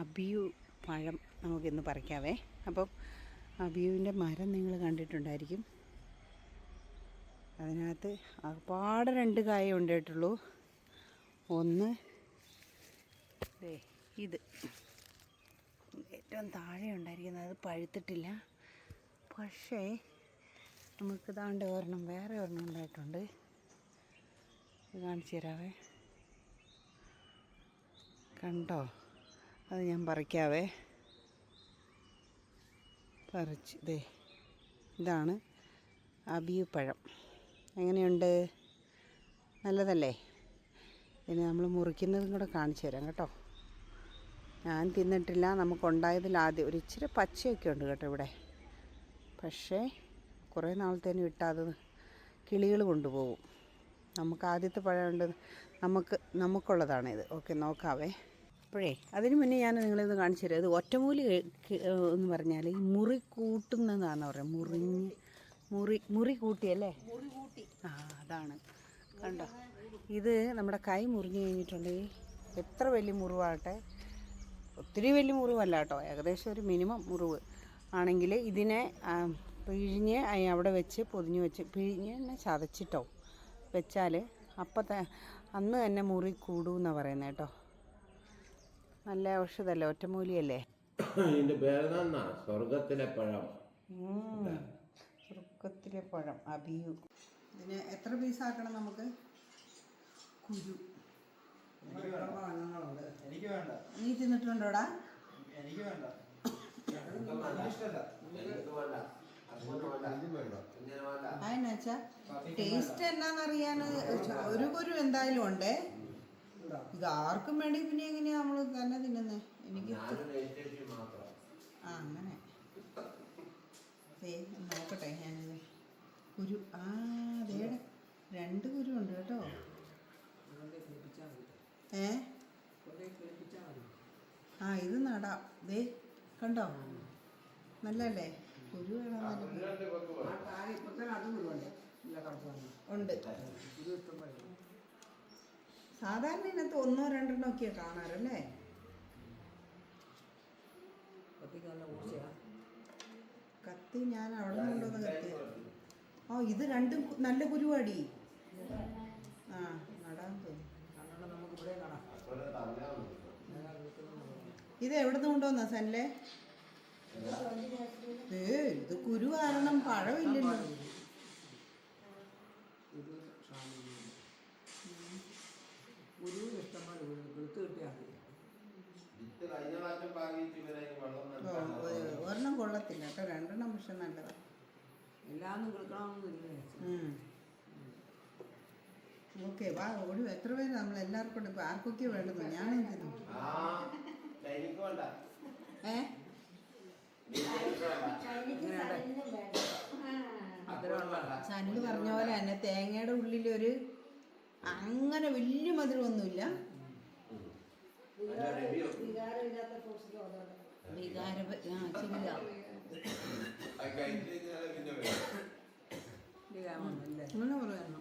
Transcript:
അബിയു പഴം നമുക്കിന്ന് പറിക്കാവേ. അപ്പം അബിയുവിൻ്റെ മരം നിങ്ങൾ കണ്ടിട്ടുണ്ടായിരിക്കും. അതിനകത്ത് ഒരുപാട് 2 കായേ ഉണ്ടായിട്ടുള്ളൂ. ഒന്ന് ഇത് ഏറ്റവും താഴെ ഉണ്ടായിരിക്കുന്നത്, അത് പഴുത്തിട്ടില്ല. പക്ഷേ നമുക്ക് വേറെ ഒരെണ്ണം ഉണ്ടായിട്ടുണ്ട്. ഇത് കാണിച്ചു തരാവേ. കണ്ടോ? അത് ഞാൻ പറിക്കാവേ. പറിച്ച് ഇതാണ് അബിയു പഴം. എങ്ങനെയുണ്ട്? നല്ലതല്ലേ? ഇനി നമ്മൾ മുറിക്കുന്നതും കൂടെ കാണിച്ചു തരാം കേട്ടോ. ഞാൻ തിന്നിട്ടില്ല. നമുക്കുണ്ടായതിൽ ആദ്യം ഒരു ഇച്ചിരി പച്ചയൊക്കെ ഉണ്ട് കേട്ടോ ഇവിടെ. പക്ഷേ കുറേ നാളത്തേനും ഇട്ടാൽ അത് കിളികൾ കൊണ്ടുപോകും. നമുക്ക് ആദ്യത്തെ പഴമുണ്ട്, നമുക്കുള്ളതാണിത്. ഓക്കെ, നോക്കാവേ. അപ്പോഴേ അതിന് മുന്നേ ഞാൻ നിങ്ങളിത് കാണിച്ചു തരാം. ഇത് ഒറ്റമൂലി എന്ന് പറഞ്ഞാൽ ഈ മുറി കൂട്ടുന്നതാണെന്ന് പറയാം. മുറി കൂട്ടിയല്ലേ? ആ, അതാണ്. കണ്ടോ? ഇത് നമ്മുടെ കൈ മുറിഞ്ഞ് കഴിഞ്ഞിട്ടുണ്ടെങ്കിൽ എത്ര വലിയ മുറിവാകട്ടെ, ഒത്തിരി വലിയ മുറിവല്ല കേട്ടോ, ഏകദേശം ഒരു മിനിമം മുറിവ് ആണെങ്കിൽ ഇതിനെ പിഴിഞ്ഞ് അവിടെ വെച്ച് പൊതിഞ്ഞ് വെച്ച് പിഴിഞ്ഞ് തന്നെ ചതച്ചിട്ടോ വെച്ചാൽ അന്ന് തന്നെ മുറി കൂടുമെന്നാണ് പറയുന്നത് കേട്ടോ. നല്ല ഔഷധമല്ലേ, ഒറ്റമൂലിയല്ലേ. ഇതിന്റെ പേരെന്നാ? സ്വർഗത്തിലെ പഴം. സ്വർഗത്തിലെ പഴം അബിയു. ഇതിന് എത്ര പീസാക്കണം നമുക്ക്? കുരു അംഗങ്ങളുണ്ട്. എനിക്ക് വേണ്ട. നീ തിന്നിട്ടുണ്ടോടാ? എനിക്ക് വേണ്ട. അതിനെച്ചാ ടേസ്റ്റ് എന്നാന്നറിയാൻ ഒരു കുരു എന്തായാലും ഉണ്ടേ. ഇത് ആർക്കും വേണ്ടി പിന്നെ എങ്ങനെയാ നമ്മൾ തന്നെ തിന്നുന്നത്? എനിക്ക് അങ്ങനെ നോക്കട്ടെ ഞാനിത്. കുരു അതേടെ 2 കുരു ഉണ്ട് കേട്ടോ. ഇത് നടാം. കണ്ടോ? നല്ലല്ലേ? കുരു ഉണ്ട്. സാധാരണ ഇതിനകത്ത് 1-2 ഒക്കെയാണ് കാണാറല്ലേ? കത്തി ഞാൻ അവിടെ നിന്ന് കൊണ്ടുവന്ന് കത്തി. ഇത് 2 നല്ല കുരുവാടി. നടാൻ തോന്നുന്നു. ഇത് എവിടെ നിന്ന് കൊണ്ടുവന്നാ സനല്ലേ? ഇത് കുരു കാരണം പഴമില്ലല്ലോ. ഒരെണ്ണം കൊള്ളത്തില്ല കേട്ടോ, 2 പക്ഷെ നല്ലതാണ്. ഓക്കെ, വാ ഓടി. എത്ര പേര് നമ്മളെല്ലാവർക്കും ഉണ്ട്. ഇപ്പം ആർക്കൊക്കെയോ വേണ്ടത്? ഞാനും തിന്നു. സനല് പറഞ്ഞ പോലെ തന്നെ തേങ്ങയുടെ ഉള്ളിലൊരു അങ്ങനെ വലിയ മധുരമൊന്നുമില്ല. അങ്ങനെ പറയാനോ?